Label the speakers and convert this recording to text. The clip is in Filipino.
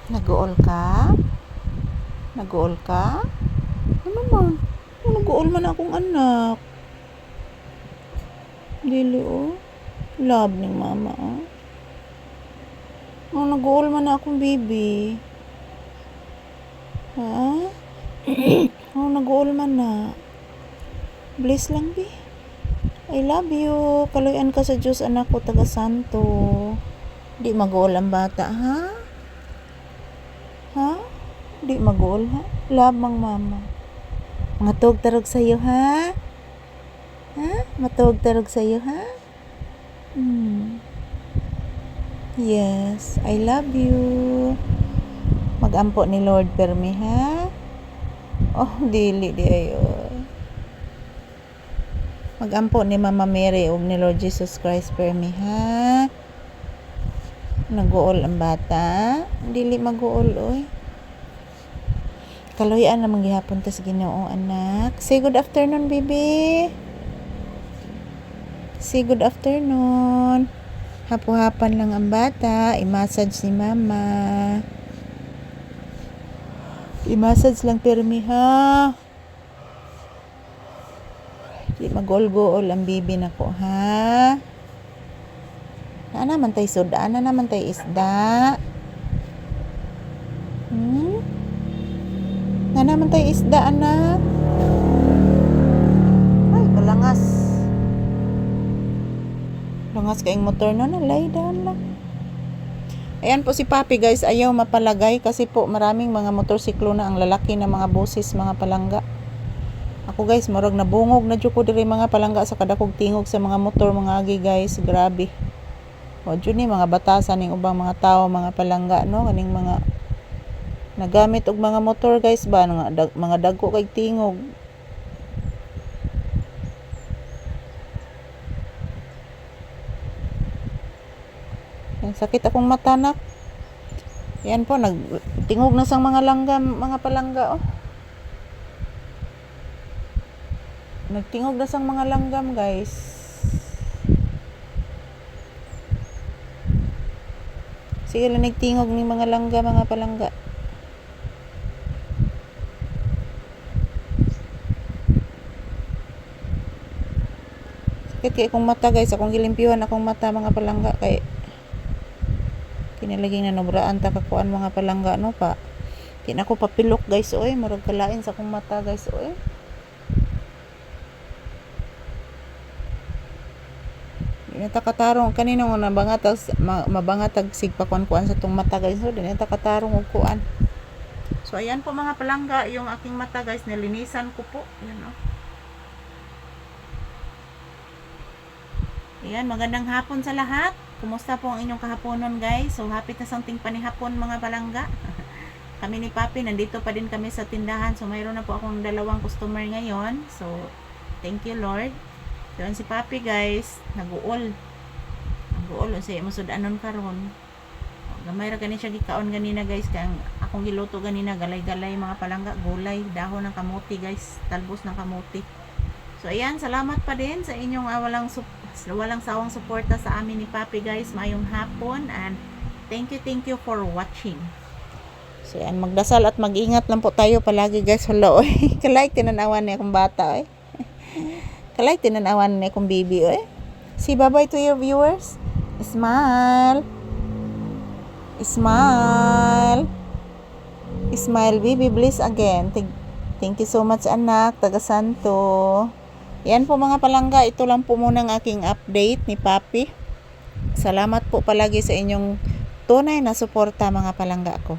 Speaker 1: Nag-uol ka? Nag-uol ka? Ano man? Nag-uol man akong anak. Dili Love ng mama nag-uol man akong baby. Ha? Nag-uol man na. Bless lang bi. I love you. Kaluyan ka sa Diyos, anak ko, taga Santo. Di mag-uol ang bata, ha? Ha? Di mag-uol, ha? Love mang mama. Matog tarog sa'yo, ha? Ha? Matog tarog sa'yo, ha? Yes, I love you. Magampo ni Lord permi, ha? Dili di ayo. Magampo ni Mama Mary ug ni Lord Jesus Christ permi, ha? Nag-uol ang bata? Dili mag-uol, oy. Kaluyan na manggihapon tas Ginoo, anak. Say good afternoon, baby. Say good afternoon. Hapu-hapan lang ang bata. I-massage si mama. I-massage lang permi, ha? Di mag-uol-guol ang bibi nako, ha? Na naman tay suda, na naman tay isda. Na naman tay isda, anak. Ay, kalangas. Langas kaing motor na nalay daan lang. Ayan po si Papi, guys, ayaw mapalagay kasi po maraming mga motorsiklo na ang lalaki na mga boses, mga palangga. Ako, guys, murag nabungog na jud ko diri mga palangga sa kadakog tingog sa mga motor, mga agi, guys, grabe. Jud ni mga batasan ning ubang mga tao, mga palangga, no, kaning mga nagamit og mga motor, guys, ba mga dagko kay tingog. Yan, sakit akong mata, nak. Yan po, nagtingog na sang mga langgam, mga palangga, Nagtingog na sang mga langgam, guys. Sige lang nagtingog ni mga langgam, mga palangga. Sakit kay akong mata, guys. Akong gilimpyuhan akong mata, mga palangga, kay kinalaging nanubraan ta kakuan mga palangga, no, pa. Kin ako papilok, guys, oy. Murag kalain sa akong mata, guys, oy. Dinata katarong kanino nga mabangatag sigpakuan-kuan sa tong mata, guys. So dinata katarong og kuan. So ayan po mga palangga, yung aking mata, guys, nilinisan ko po. Ayan, Ayan, magandang hapon sa lahat. Kumusta po ang inyong kahaponon, guys? So happy na something panihapon, mga palangga. Kami ni Papi, nandito pa din kami sa tindahan. So mayroon na po akong 2 customer ngayon. So thank you, Lord. Doon si Papi, guys, nag-uol unsay mo sudanon karon. Gamay ra gani siya gikaon ganina, guys, kang akong giluto ganina, galay-galay mga palangga, gulay, dahon ng kamuti, guys, talbos ng kamuti. So ayan, salamat pa din sa inyong walang sawang suporta sa amin ni Papi, guys. Mayong hapon and thank you for watching. So ayan, magdasal at mag-ingat lang po tayo palagi, guys. Hello, kalay tinanawan ni akong bata, Kalay tinanawan ni akong baby, Say bye-bye to your viewers. Smile. Smile. Smile, baby. Bless again. Thank you so much, anak. Taga Santo. Yan po mga palangga. Ito lang po muna ang aking update ni Papi. Salamat po palagi sa inyong tunay na suporta, mga palangga ko.